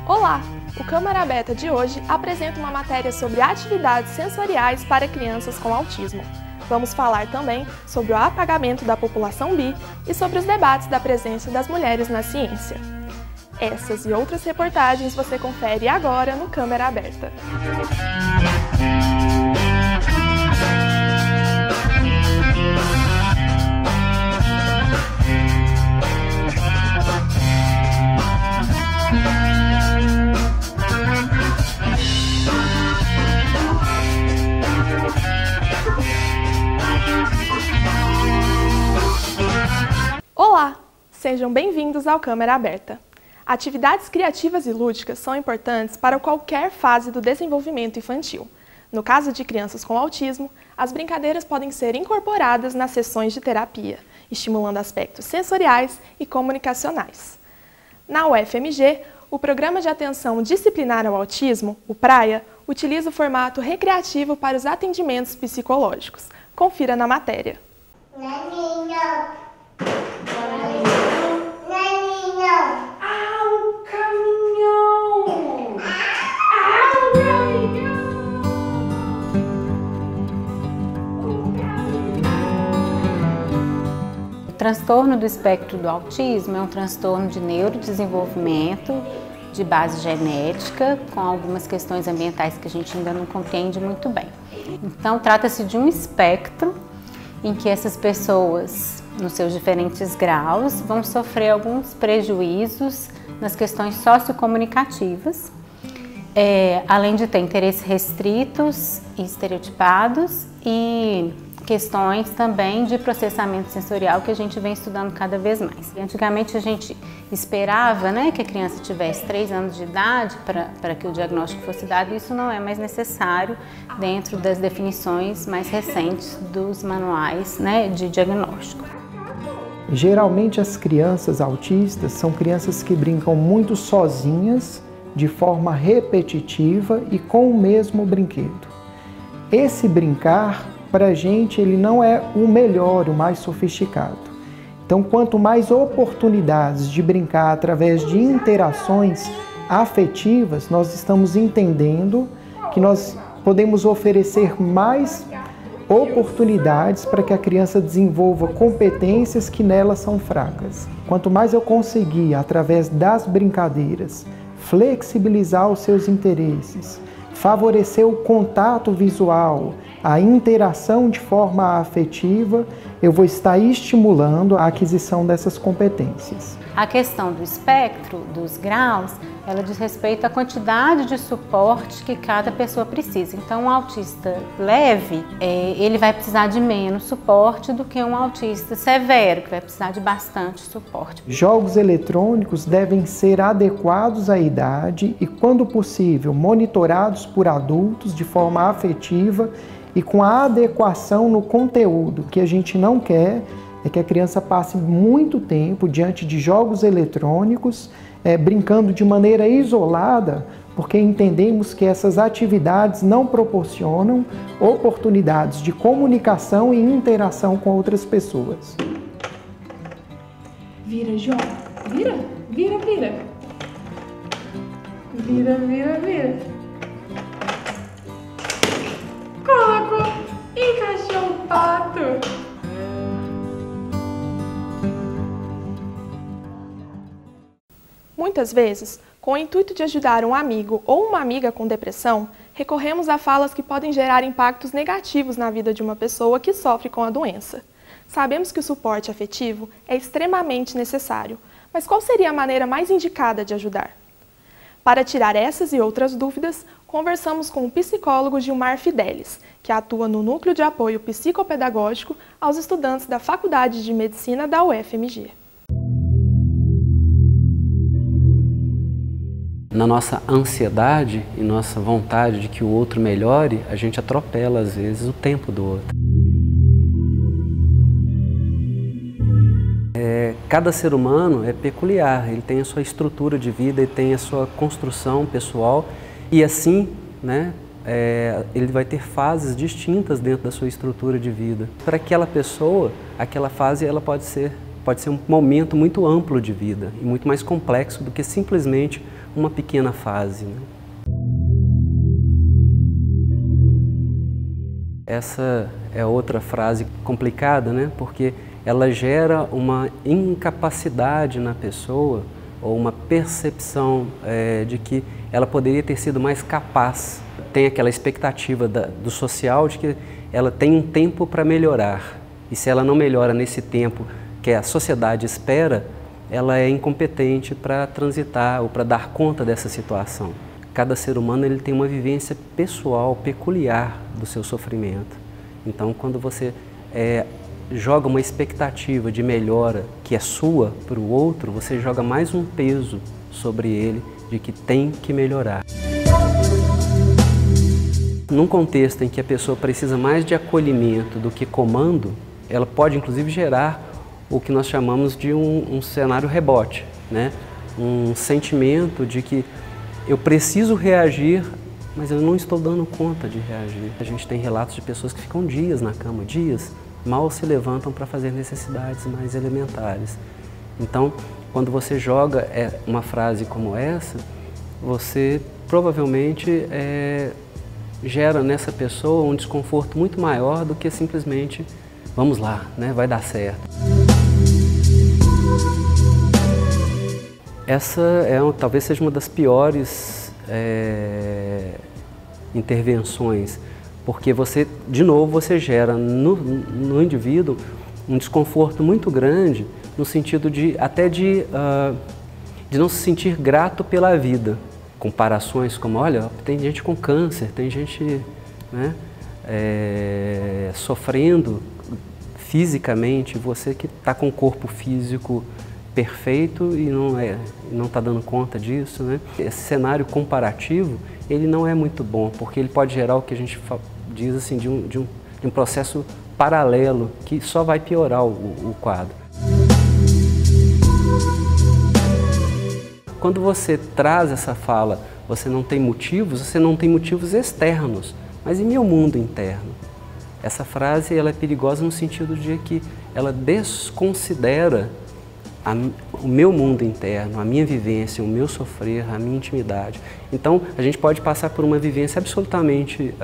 Olá! O Câmara Aberta de hoje apresenta uma matéria sobre atividades sensoriais para crianças com autismo. Vamos falar também sobre o apagamento da população bi e sobre os debates da presença das mulheres na ciência. Essas e outras reportagens você confere agora no Câmara Aberta. Olá! Sejam bem-vindos ao Câmara Aberta. Atividades criativas e lúdicas são importantes para qualquer fase do desenvolvimento infantil. No caso de crianças com autismo, as brincadeiras podem ser incorporadas nas sessões de terapia, estimulando aspectos sensoriais e comunicacionais. Na UFMG, o Programa de Atenção Disciplinar ao Autismo, o PRAIA, utiliza o formato recreativo para os atendimentos psicológicos. Confira na matéria. O transtorno do espectro do autismo é um transtorno de neurodesenvolvimento, de base genética, com algumas questões ambientais que a gente ainda não compreende muito bem. Então, trata-se de um espectro em que essas pessoas, nos seus diferentes graus, vão sofrer alguns prejuízos nas questões sociocomunicativas, além de ter interesses restritos e estereotipados e questões também de processamento sensorial que a gente vem estudando cada vez mais. Antigamente a gente esperava, que a criança tivesse 3 anos de idade para que o diagnóstico fosse dado, e isso não é mais necessário dentro das definições mais recentes dos manuais de diagnóstico. Geralmente as crianças autistas são crianças que brincam muito sozinhas, de forma repetitiva e com o mesmo brinquedo. Esse brincar, para a gente, ele não é o melhor, o mais sofisticado. Então, quanto mais oportunidades de brincar através de interações afetivas, nós estamos entendendo que nós podemos oferecer mais oportunidades para que a criança desenvolva competências que nela são fracas. Quanto mais eu conseguir, através das brincadeiras, flexibilizar os seus interesses, favorecer o contato visual, a interação de forma afetiva, eu vou estar estimulando a aquisição dessas competências. A questão do espectro, dos graus, ela diz respeito à quantidade de suporte que cada pessoa precisa. Então, um autista leve, ele vai precisar de menos suporte do que um autista severo, que vai precisar de bastante suporte. Jogos eletrônicos devem ser adequados à idade e, quando possível, monitorados por adultos de forma afetiva e com a adequação no conteúdo. O que a gente não quer é que a criança passe muito tempo diante de jogos eletrônicos, brincando de maneira isolada, porque entendemos que essas atividades não proporcionam oportunidades de comunicação e interação com outras pessoas. Vira, João. Vira, vira, vira. Vira, vira, vira. Colocou, encaixou um pato. Muitas vezes, com o intuito de ajudar um amigo ou uma amiga com depressão, recorremos a falas que podem gerar impactos negativos na vida de uma pessoa que sofre com a doença. Sabemos que o suporte afetivo é extremamente necessário, mas qual seria a maneira mais indicada de ajudar? Para tirar essas e outras dúvidas, conversamos com o psicólogo Gilmar Fidelis, que atua no Núcleo de Apoio Psicopedagógico aos estudantes da Faculdade de Medicina da UFMG. Na nossa ansiedade e nossa vontade de que o outro melhore, a gente atropela, às vezes, o tempo do outro. Cada ser humano é peculiar, ele tem a sua estrutura de vida, ele tem a sua construção pessoal e assim, ele vai ter fases distintas dentro da sua estrutura de vida. Para aquela pessoa, aquela fase ela pode ser um momento muito amplo de vida e muito mais complexo do que simplesmente uma pequena fase, né? Essa é outra frase complicada, né? Porque ela gera uma incapacidade na pessoa ou uma percepção de que ela poderia ter sido mais capaz. Tem aquela expectativa do social de que ela tem um tempo para melhorar. E se ela não melhora nesse tempo que a sociedade espera, ela é incompetente para transitar ou para dar conta dessa situação. Cada ser humano ele tem uma vivência pessoal, peculiar do seu sofrimento. Então, quando você joga uma expectativa de melhora que é sua para o outro, você joga mais um peso sobre ele de que tem que melhorar. Num contexto em que a pessoa precisa mais de acolhimento do que comando, ela pode inclusive gerar o que nós chamamos de um cenário rebote, né? Um sentimento de que eu preciso reagir, mas eu não estou dando conta de reagir. A gente tem relatos de pessoas que ficam dias na cama, dias, mal se levantam para fazer necessidades mais elementares. Então, quando você joga uma frase como essa, você provavelmente gera nessa pessoa um desconforto muito maior do que simplesmente vamos lá, né? Vai dar certo. Essa talvez seja uma das piores intervenções, porque de novo, você gera no indivíduo um desconforto muito grande, no sentido de não se sentir grato pela vida. Comparações como, olha, tem gente com câncer, tem gente, né, sofrendo fisicamente, você que está com o corpo físico perfeito e não está dando conta disso, né? Esse cenário comparativo, ele não é muito bom, porque ele pode gerar o que a gente diz assim, de um processo paralelo, que só vai piorar o quadro. Quando você traz essa fala, você não tem motivos externos, mas e meu mundo interno? Essa frase ela é perigosa no sentido de que ela desconsidera o meu mundo interno, a minha vivência, o meu sofrer, a minha intimidade. Então, a gente pode passar por uma vivência absolutamente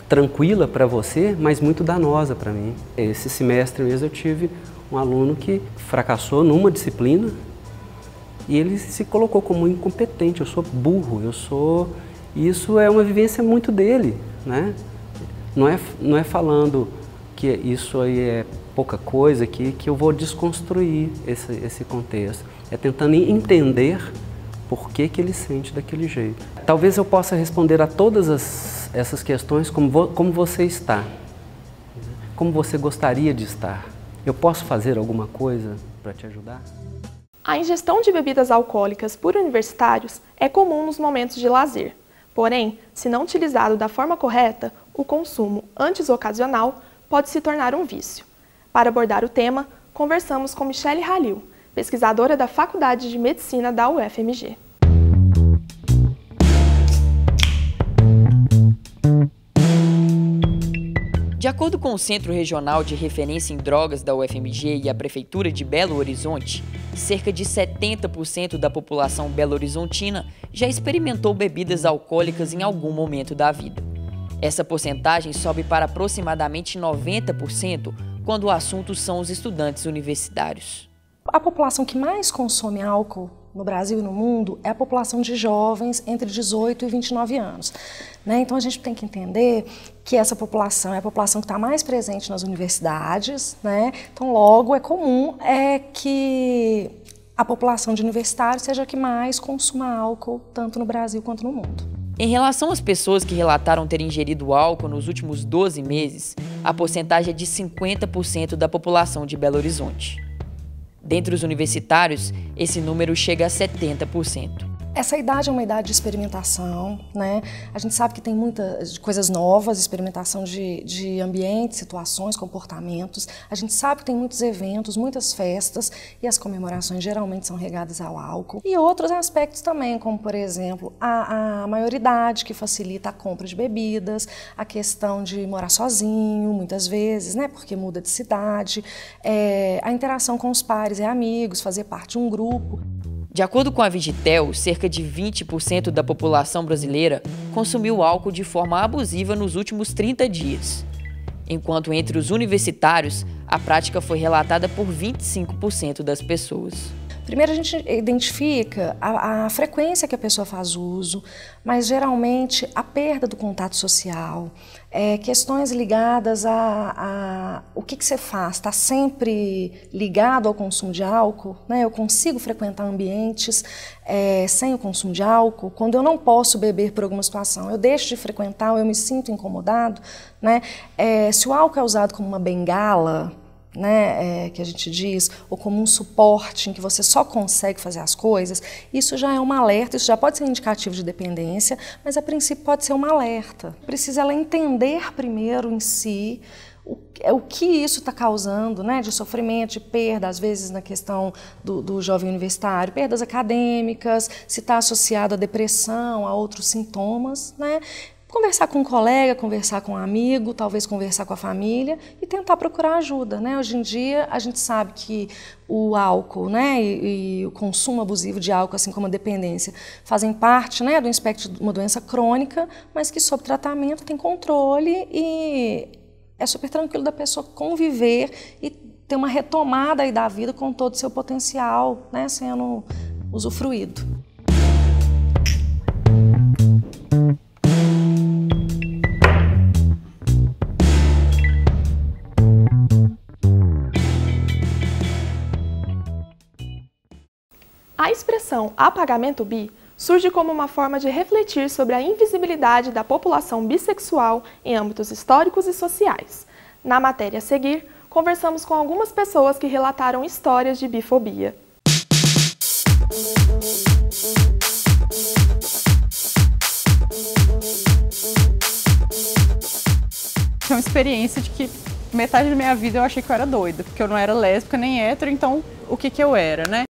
tranquila para você, mas muito danosa para mim. Esse semestre mesmo eu tive um aluno que fracassou numa disciplina e ele se colocou como incompetente, eu sou burro, Isso é uma vivência muito dele, né? Não é falando que isso aí é pouca coisa, que eu vou desconstruir esse contexto. É tentando entender por que ele sente daquele jeito. Talvez eu possa responder a todas essas questões como você está, como você gostaria de estar. Eu posso fazer alguma coisa para te ajudar? A ingestão de bebidas alcoólicas por universitários é comum nos momentos de lazer. Porém, se não utilizado da forma correta, o consumo, antes ocasional, pode se tornar um vício. Para abordar o tema, conversamos com Michele Halil, pesquisadora da Faculdade de Medicina da UFMG. De acordo com o Centro Regional de Referência em Drogas da UFMG e a Prefeitura de Belo Horizonte, cerca de 70% da população belo-horizontina já experimentou bebidas alcoólicas em algum momento da vida. Essa porcentagem sobe para aproximadamente 90% quando o assunto são os estudantes universitários. A população que mais consome álcool no Brasil e no mundo é a população de jovens entre 18 e 29 anos. Então a gente tem que entender que essa população é a população que está mais presente nas universidades, Então logo é comum que a população de universitários seja a que mais consuma álcool, tanto no Brasil quanto no mundo. Em relação às pessoas que relataram ter ingerido álcool nos últimos 12 meses, a porcentagem é de 50% da população de Belo Horizonte. Dentre os universitários, esse número chega a 70%. Essa idade é uma idade de experimentação, A gente sabe que tem muitas coisas novas, experimentação de ambientes, situações, comportamentos. A gente sabe que tem muitos eventos, muitas festas e as comemorações geralmente são regadas ao álcool. E outros aspectos também, como por exemplo, a maioridade que facilita a compra de bebidas, a questão de morar sozinho, muitas vezes, porque muda de cidade, a interação com os pares e amigos, fazer parte de um grupo. De acordo com a Vigitel, cerca de 20% da população brasileira consumiu álcool de forma abusiva nos últimos 30 dias. Enquanto entre os universitários, a prática foi relatada por 25% das pessoas. Primeiro a gente identifica a frequência que a pessoa faz uso, mas geralmente a perda do contato social, questões ligadas a o que você faz, está sempre ligado ao consumo de álcool, né? Eu consigo frequentar ambientes sem o consumo de álcool, quando eu não posso beber por alguma situação, eu deixo de frequentar ou eu me sinto incomodado, né? Se o álcool é usado como uma bengala, né, que a gente diz, ou como um suporte em que você só consegue fazer as coisas, isso já é um alerta, isso já pode ser um indicativo de dependência, mas a princípio pode ser um alerta. Precisa ela entender primeiro em si o que isso está causando, né, de sofrimento, de perda, às vezes na questão do jovem universitário, perdas acadêmicas, se está associado à depressão, a outros sintomas, né? Conversar com um colega, conversar com um amigo, talvez conversar com a família e tentar procurar ajuda, né? Hoje em dia a gente sabe que o álcool, né, e o consumo abusivo de álcool, assim como a dependência, fazem parte, né, do espectro de uma doença crônica, mas que sob tratamento tem controle e é super tranquilo da pessoa conviver e ter uma retomada aí da vida com todo o seu potencial, né, sendo usufruído. A expressão apagamento bi surge como uma forma de refletir sobre a invisibilidade da população bissexual em âmbitos históricos e sociais. Na matéria a seguir, conversamos com algumas pessoas que relataram histórias de bifobia. É uma experiência de que metade da minha vida eu achei que eu era doida, porque eu não era lésbica nem hétero, então o que eu era, né?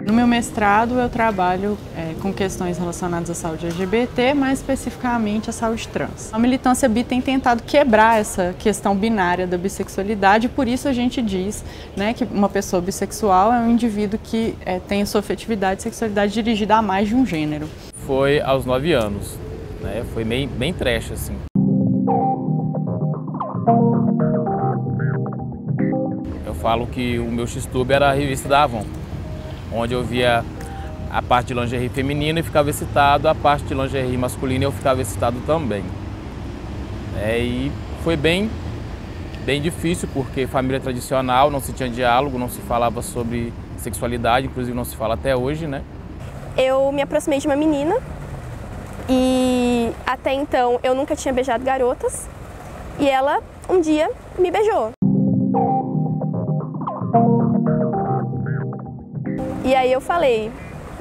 No meu mestrado eu trabalho com questões relacionadas à saúde LGBT, mais especificamente à saúde trans. A militância bi tem tentado quebrar essa questão binária da bissexualidade, e por isso a gente diz, né, que uma pessoa bissexual é um indivíduo que tem a sua afetividade e sexualidade dirigida a mais de um gênero. Foi aos 9 anos, né? Foi bem trash, assim. Eu falo que o meu X-Tube era a revista da Avon, onde eu via a parte de lingerie feminina e ficava excitado, a parte de lingerie masculina eu ficava excitado também. E foi bem difícil, porque família tradicional, não se tinha diálogo, não se falava sobre sexualidade, inclusive não se fala até hoje, né? Eu me aproximei de uma menina e até então eu nunca tinha beijado garotas e ela um dia me beijou. E aí eu falei,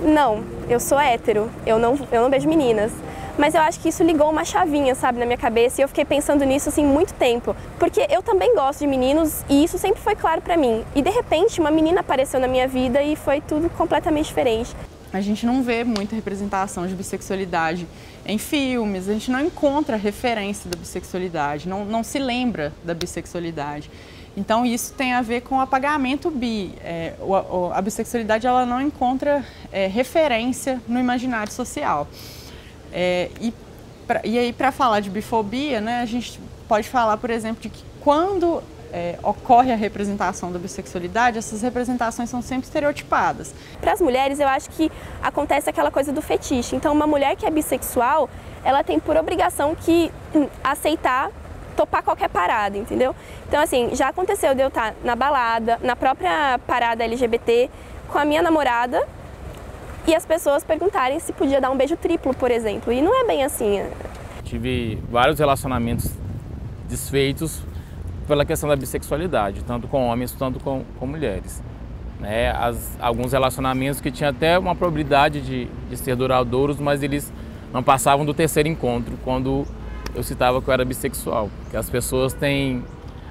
não, eu sou hétero, eu não beijo meninas. Mas eu acho que isso ligou uma chavinha, sabe, na minha cabeça, e eu fiquei pensando nisso, assim, muito tempo. Porque eu também gosto de meninos e isso sempre foi claro pra mim. E de repente uma menina apareceu na minha vida e foi tudo completamente diferente. A gente não vê muita representação de bissexualidade em filmes, a gente não encontra referência da bissexualidade, não se lembra da bissexualidade. Então isso tem a ver com o apagamento bi. A bissexualidade ela não encontra referência no imaginário social. E aí, para falar de bifobia, né, a gente pode falar, por exemplo, de que quando ocorre a representação da bissexualidade, essas representações são sempre estereotipadas. Para as mulheres, eu acho que acontece aquela coisa do fetiche. Então, uma mulher que é bissexual, ela tem por obrigação que aceitar, topar qualquer parada, entendeu? Então, assim, já aconteceu de eu estar na balada, na própria parada LGBT, com a minha namorada, e as pessoas perguntarem se podia dar um beijo triplo, por exemplo. E não é bem assim. Tive vários relacionamentos desfeitos pela questão da bissexualidade, tanto com homens, tanto com mulheres. Alguns relacionamentos que tinham até uma probabilidade de ser duradouros, mas eles não passavam do terceiro encontro, quando eu citava que eu era bissexual. Porque as pessoas têm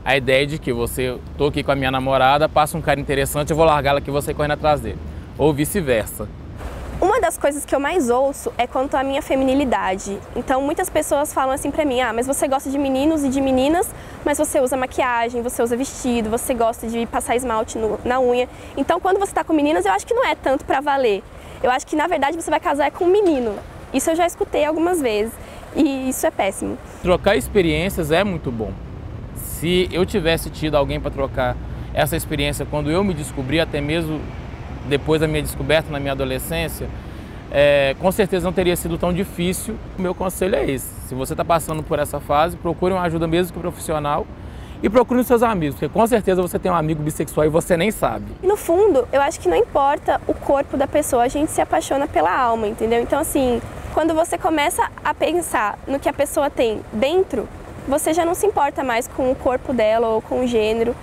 a ideia de que tô aqui com a minha namorada, passa um cara interessante, eu vou largar ela aqui e você correndo atrás dele. Ou vice-versa. Uma das coisas que eu mais ouço é quanto à minha feminilidade. Então, muitas pessoas falam assim pra mim, mas você gosta de meninos e de meninas, mas você usa maquiagem, você usa vestido, você gosta de passar esmalte na unha. Então, quando você tá com meninas, eu acho que não é tanto pra valer. Eu acho que, na verdade, você vai casar com um menino. Isso eu já escutei algumas vezes e isso é péssimo. Trocar experiências é muito bom. Se eu tivesse tido alguém para trocar essa experiência quando eu me descobri, até mesmo depois da minha descoberta na minha adolescência, com certeza não teria sido tão difícil. O meu conselho é esse: se você está passando por essa fase, procure uma ajuda mesmo que profissional e procure os seus amigos, porque com certeza você tem um amigo bissexual e você nem sabe. E no fundo, eu acho que não importa o corpo da pessoa, a gente se apaixona pela alma, entendeu? Então assim, quando você começa a pensar no que a pessoa tem dentro, você já não se importa mais com o corpo dela ou com o gênero.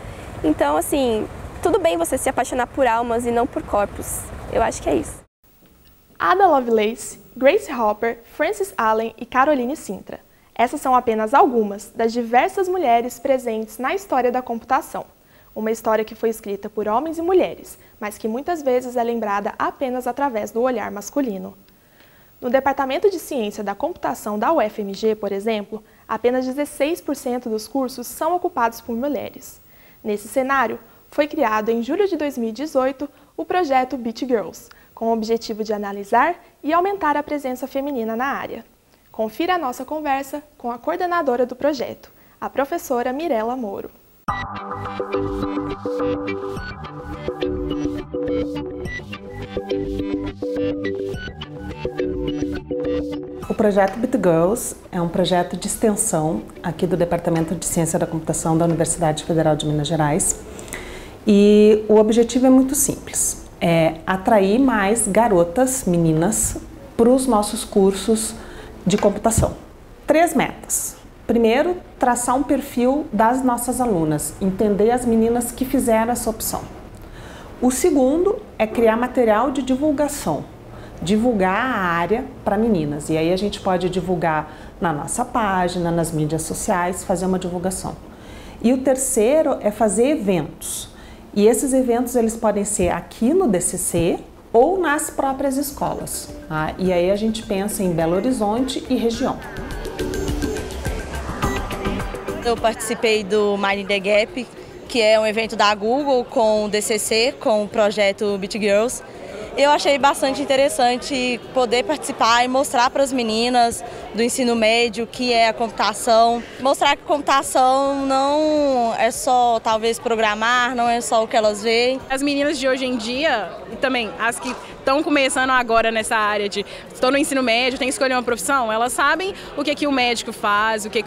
Então assim, tudo bem você se apaixonar por almas e não por corpos. Eu acho que é isso. Ada Lovelace, Grace Hopper, Frances Allen e Caroline Sintra. Essas são apenas algumas das diversas mulheres presentes na história da computação. Uma história que foi escrita por homens e mulheres, mas que muitas vezes é lembrada apenas através do olhar masculino. No Departamento de Ciência da Computação da UFMG, por exemplo, apenas 16% dos cursos são ocupados por mulheres. Nesse cenário, foi criado em julho de 2018 o projeto Beat Girls, com o objetivo de analisar e aumentar a presença feminina na área. Confira a nossa conversa com a coordenadora do projeto, a professora Mirella Moro. O projeto Beat Girls é um projeto de extensão aqui do Departamento de Ciência da Computação da Universidade Federal de Minas Gerais. E o objetivo é muito simples, é atrair mais garotas, meninas, para os nossos cursos de computação. 3 metas. Primeiro, traçar um perfil das nossas alunas, entender as meninas que fizeram essa opção. O segundo é criar material de divulgação, divulgar a área para meninas. E aí a gente pode divulgar na nossa página, nas mídias sociais, fazer uma divulgação. E o terceiro é fazer eventos. E esses eventos eles podem ser aqui no DCC ou nas próprias escolas. Tá? E aí a gente pensa em Belo Horizonte e região. Eu participei do Mind the Gap, que é um evento da Google com o DCC, com o projeto Beat Girls. Eu achei bastante interessante poder participar e mostrar para as meninas do ensino médio o que é a computação. Mostrar que computação não é só, talvez, programar, não é só o que elas veem. As meninas de hoje em dia, e também as que estão começando agora nessa área de estou no ensino médio, tem que escolher uma profissão, elas sabem o que o médico faz, o que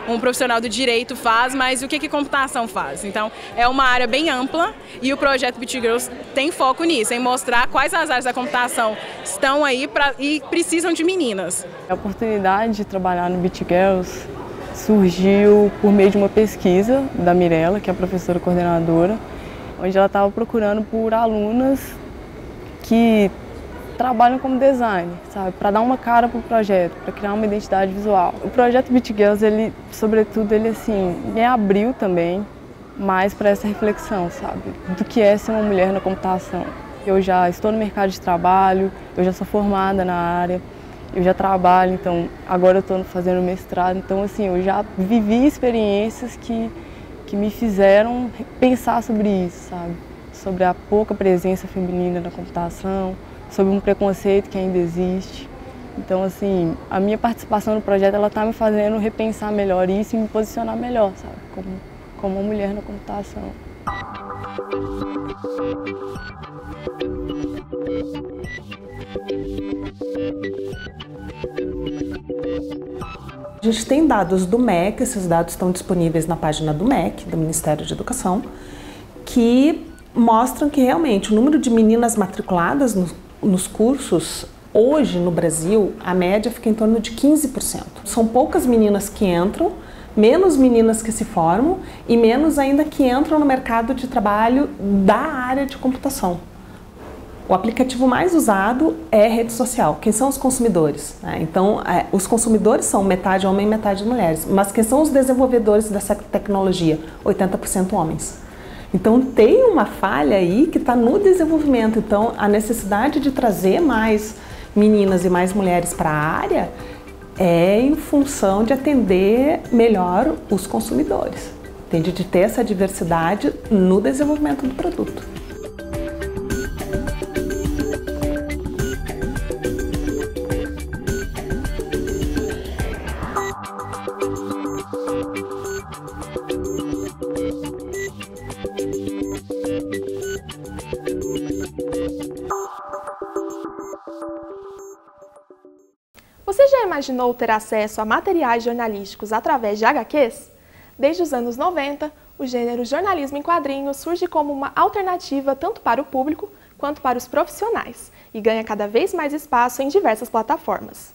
um profissional do direito faz, mas o que computação faz. Então, é uma área bem ampla e o projeto Beat Girls tem foco nisso, em mostrar quais as áreas da computação estão aí e precisam de meninas. A oportunidade de trabalhar no Beat Girls surgiu por meio de uma pesquisa da Mirella, que é a professora coordenadora, onde ela estava procurando por alunas que trabalham como designer, sabe, para dar uma cara para o projeto, para criar uma identidade visual. O projeto Beat Girls, ele, sobretudo, ele assim, me abriu também mais para essa reflexão, sabe, do que é ser uma mulher na computação. Eu já estou no mercado de trabalho, eu já sou formada na área, eu já trabalho, então agora eu estou fazendo mestrado, então assim, eu já vivi experiências que me fizeram pensar sobre isso, sabe? Sobre a pouca presença feminina na computação, sobre um preconceito que ainda existe. Então, assim, a minha participação no projeto, ela está me fazendo repensar melhor isso e me posicionar melhor, sabe? Como uma mulher na computação. A gente tem dados do MEC, esses dados estão disponíveis na página do MEC, do Ministério de Educação, que mostram que realmente o número de meninas matriculadas nos cursos, hoje no Brasil, a média fica em torno de 15%. São poucas meninas que entram, menos meninas que se formam e menos ainda que entram no mercado de trabalho da área de computação. O aplicativo mais usado é rede social. Quem são os consumidores? Então, os consumidores são metade homem e metade mulheres. Mas quem são os desenvolvedores dessa tecnologia? 80% homens. Então, tem uma falha aí que está no desenvolvimento. Então, a necessidade de trazer mais meninas e mais mulheres para a área é em função de atender melhor os consumidores, entende? De ter essa diversidade no desenvolvimento do produto. Você já imaginou ter acesso a materiais jornalísticos através de HQs? Desde os anos 90, o gênero jornalismo em quadrinhos surge como uma alternativa tanto para o público quanto para os profissionais e ganha cada vez mais espaço em diversas plataformas.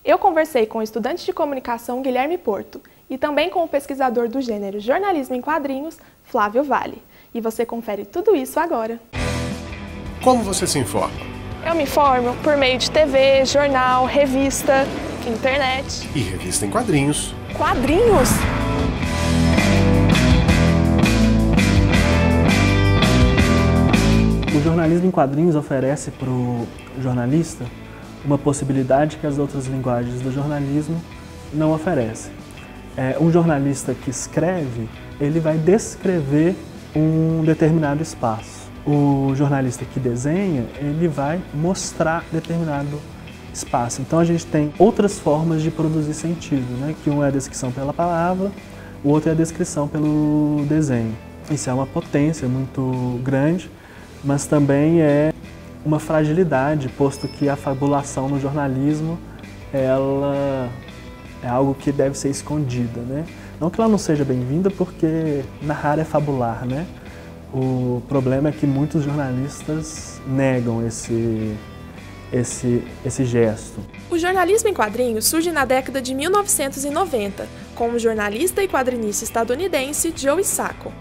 Eu conversei com o estudante de comunicação Guilherme Porto e também com o pesquisador do gênero jornalismo em quadrinhos, Flávio Vale. E você confere tudo isso agora. Como você se informa? Eu me informo por meio de TV, jornal, revista, internet. E revista em quadrinhos. Quadrinhos? O jornalismo em quadrinhos oferece para o jornalista uma possibilidade que as outras linguagens do jornalismo não oferecem. Um jornalista que escreve, ele vai descrever um determinado espaço. O jornalista que desenha, ele vai mostrar determinado espaço. Então a gente tem outras formas de produzir sentido, né? Que um é a descrição pela palavra, o outro é a descrição pelo desenho. Isso é uma potência muito grande, mas também é uma fragilidade, posto que a fabulação no jornalismo, ela é algo que deve ser escondida, né? Não que ela não seja bem-vinda, porque narrar é fabular, né? O problema é que muitos jornalistas negam esse gesto. O jornalismo em quadrinhos surge na década de 1990, com o jornalista e quadrinista estadunidense Joe Sacco.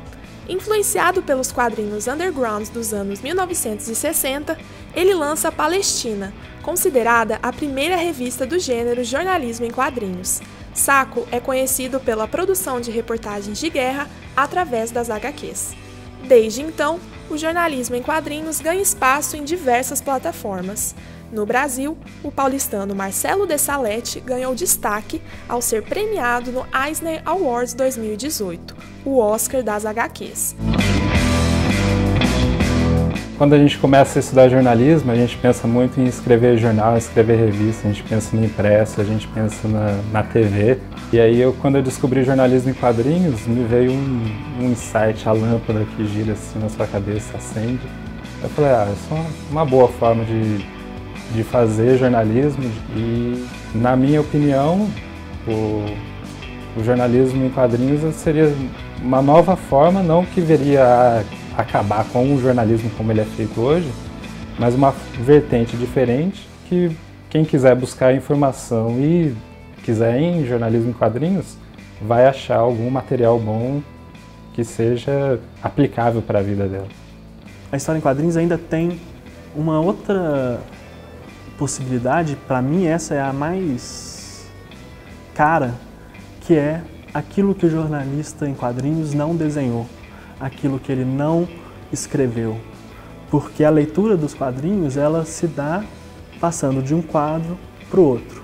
Influenciado pelos quadrinhos undergrounds dos anos 1960, ele lança Palestina, considerada a primeira revista do gênero jornalismo em quadrinhos. Sacco é conhecido pela produção de reportagens de guerra através das HQs. Desde então, o jornalismo em quadrinhos ganha espaço em diversas plataformas. No Brasil, o paulistano Marcelo de Salete ganhou destaque ao ser premiado no Eisner Awards 2018, o Oscar das HQs. Quando a gente começa a estudar jornalismo, a gente pensa muito em escrever jornal, escrever revista, a gente pensa no impresso, a gente pensa na TV. E aí, quando eu descobri jornalismo em quadrinhos, me veio um insight, a lâmpada que gira assim na sua cabeça, acende. Eu falei, isso é uma boa forma de fazer jornalismo e, na minha opinião, o jornalismo em quadrinhos seria uma nova forma, não que viria a acabar com o jornalismo como ele é feito hoje, mas uma vertente diferente que quem quiser buscar informação e quiser em jornalismo em quadrinhos, vai achar algum material bom que seja aplicável para a vida dela. A história em quadrinhos ainda tem uma outra possibilidade, para mim essa é a mais cara, que é aquilo que o jornalista em quadrinhos não desenhou, aquilo que ele não escreveu. Porque a leitura dos quadrinhos, ela se dá passando de um quadro para o outro.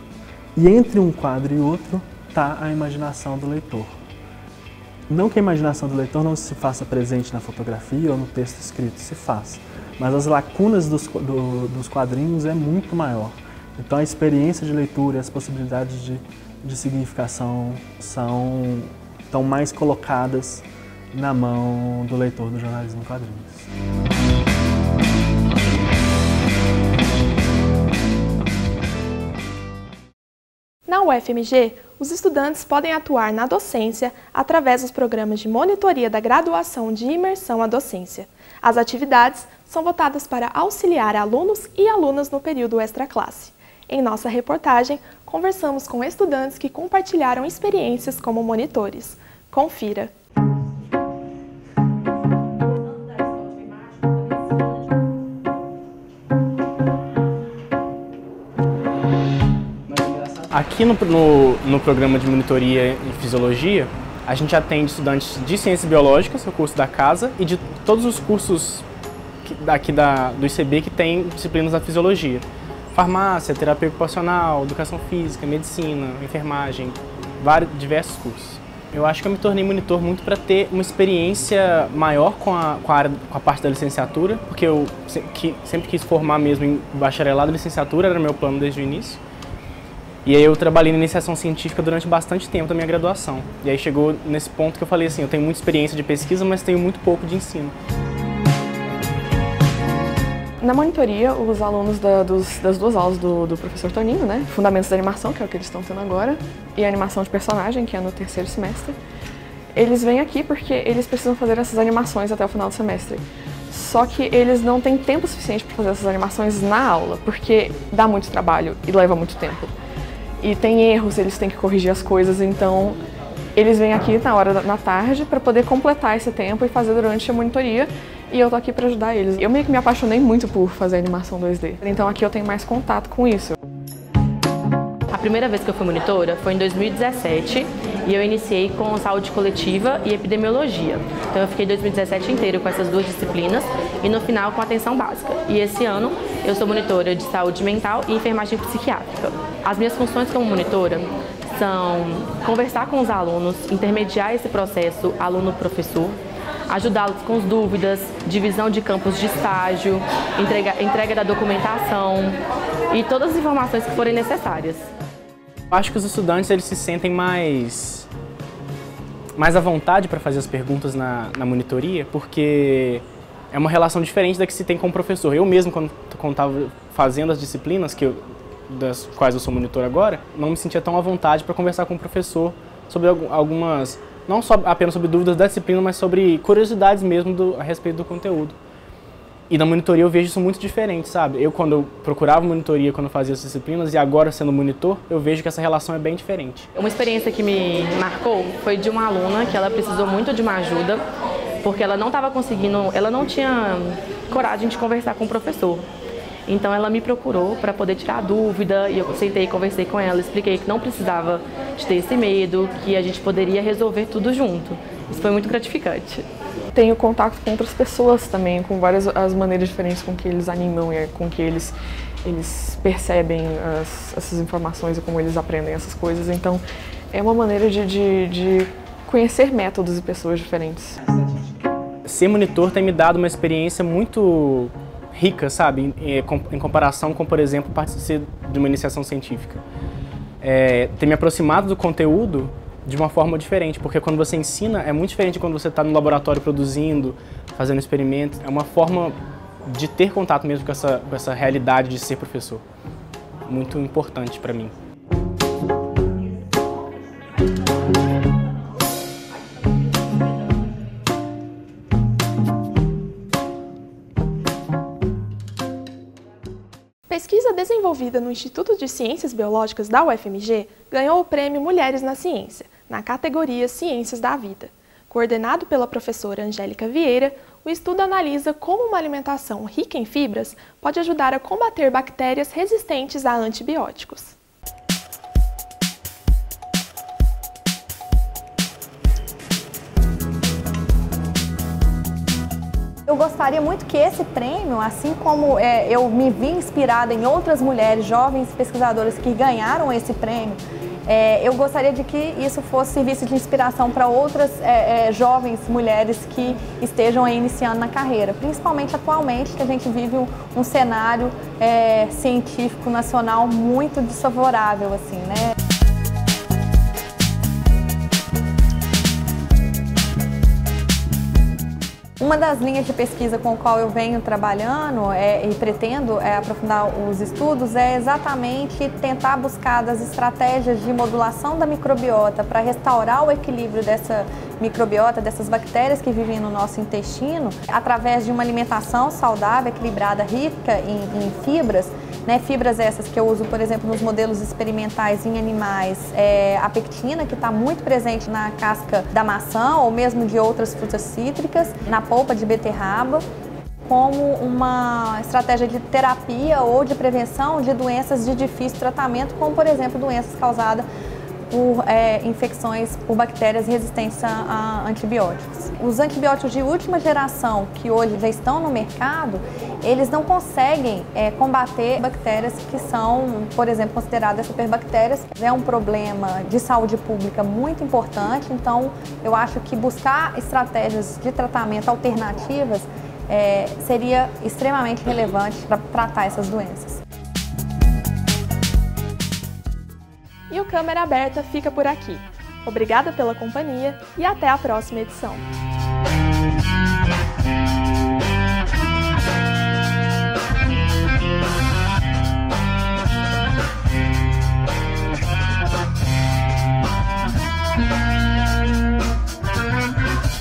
E entre um quadro e outro está a imaginação do leitor. Não que a imaginação do leitor não se faça presente na fotografia ou no texto escrito, se faz. Mas as lacunas dos quadrinhos é muito maior. Então a experiência de leitura e as possibilidades de significação estão mais colocadas na mão do leitor do jornalismo em quadrinhos. Na UFMG, os estudantes podem atuar na docência através dos programas de monitoria da graduação de imersão à docência. As atividades são voltadas para auxiliar alunos e alunas no período extraclasse. Em nossa reportagem, conversamos com estudantes que compartilharam experiências como monitores. Confira! Aqui no programa de monitoria em fisiologia, a gente atende estudantes de ciências biológicas, o curso da casa, e de todos os cursos aqui do ICB que tem disciplinas da fisiologia. farmácia, terapia ocupacional, educação física, medicina, enfermagem, diversos cursos. Eu acho que eu me tornei monitor muito para ter uma experiência maior com a parte da licenciatura, porque eu sempre quis formar mesmo em bacharelado e licenciatura, era meu plano desde o início. E aí eu trabalhei na iniciação científica durante bastante tempo da minha graduação. E aí chegou nesse ponto que eu falei assim, eu tenho muita experiência de pesquisa, mas tenho muito pouco de ensino. Na monitoria, os alunos das duas aulas do professor Toninho, né? Fundamentos da animação, que é o que eles estão tendo agora, e a animação de personagem, que é no terceiro semestre, eles vêm aqui porque eles precisam fazer essas animações até o final do semestre. Só que eles não têm tempo suficiente para fazer essas animações na aula, porque dá muito trabalho e leva muito tempo. E tem erros, eles têm que corrigir as coisas, então eles vêm aqui na tarde para poder completar esse tempo e fazer durante a monitoria. E eu tô aqui para ajudar eles. Eu meio que me apaixonei muito por fazer animação 2D. Então aqui eu tenho mais contato com isso. A primeira vez que eu fui monitora foi em 2017 e eu iniciei com saúde coletiva e epidemiologia. Então eu fiquei 2017 inteiro com essas duas disciplinas e no final com atenção básica. E esse ano eu sou monitora de saúde mental e enfermagem psiquiátrica. As minhas funções como monitora são conversar com os alunos, intermediar esse processo aluno-professor, ajudá-los com as dúvidas, divisão de campos de estágio, entrega da documentação e todas as informações que forem necessárias. Acho que os estudantes eles se sentem mais à vontade para fazer as perguntas na monitoria, porque é uma relação diferente da que se tem com o professor. Eu mesmo, quando estava fazendo as disciplinas, das quais eu sou monitor agora, não me sentia tão à vontade para conversar com o professor sobre algumas... Não só apenas sobre dúvidas da disciplina, mas sobre curiosidades mesmo a respeito do conteúdo. E na monitoria eu vejo isso muito diferente, sabe? Quando eu procurava monitoria, quando eu fazia as disciplinas, e agora sendo monitor, eu vejo que essa relação é bem diferente. Uma experiência que me marcou foi de uma aluna que ela precisou muito de uma ajuda, porque ela não estava conseguindo, ela não tinha coragem de conversar com o professor. Então ela me procurou para poder tirar a dúvida e eu sentei e conversei com ela, expliquei que não precisava de ter esse medo, que a gente poderia resolver tudo junto. Isso foi muito gratificante. Tenho contato com outras pessoas também, com várias as maneiras diferentes com que eles animam e com que eles percebem essas informações e como eles aprendem essas coisas. Então é uma maneira de conhecer métodos e pessoas diferentes. Ser monitor tem me dado uma experiência muito rica, sabe, em comparação com, por exemplo, participar de uma iniciação científica. Ter me aproximado do conteúdo de uma forma diferente, porque quando você ensina é muito diferente de quando você está no laboratório produzindo, fazendo experimentos. É uma forma de ter contato mesmo com essa realidade de ser professor. Muito importante para mim. Pesquisa desenvolvida no Instituto de Ciências Biológicas da UFMG ganhou o prêmio Mulheres na Ciência, na categoria Ciências da Vida. Coordenado pela professora Angélica Vieira, o estudo analisa como uma alimentação rica em fibras pode ajudar a combater bactérias resistentes a antibióticos. Eu gostaria muito que esse prêmio, assim como eu me vi inspirada em outras mulheres, jovens pesquisadoras que ganharam esse prêmio, eu gostaria de que isso fosse serviço de inspiração para outras jovens mulheres que estejam aí iniciando na carreira, principalmente atualmente, que a gente vive um cenário científico nacional muito desfavorável, assim, né? Uma das linhas de pesquisa com a qual eu venho trabalhando e pretendo aprofundar os estudos é exatamente tentar buscar das estratégias de modulação da microbiota para restaurar o equilíbrio dessa microbiota, dessas bactérias que vivem no nosso intestino, através de uma alimentação saudável, equilibrada, rica em fibras. Fibras essas que eu uso, por exemplo, nos modelos experimentais em animais, a pectina, que está muito presente na casca da maçã ou mesmo de outras frutas cítricas, na polpa de beterraba, como uma estratégia de terapia ou de prevenção de doenças de difícil tratamento, como, por exemplo, doenças causadas por infecções por bactérias resistentes a antibióticos. Os antibióticos de última geração, que hoje já estão no mercado, eles não conseguem combater bactérias que são, por exemplo, consideradas superbactérias. É um problema de saúde pública muito importante, então eu acho que buscar estratégias de tratamento alternativas seria extremamente relevante para tratar essas doenças. E o Câmera Aberta fica por aqui. Obrigada pela companhia e até a próxima edição.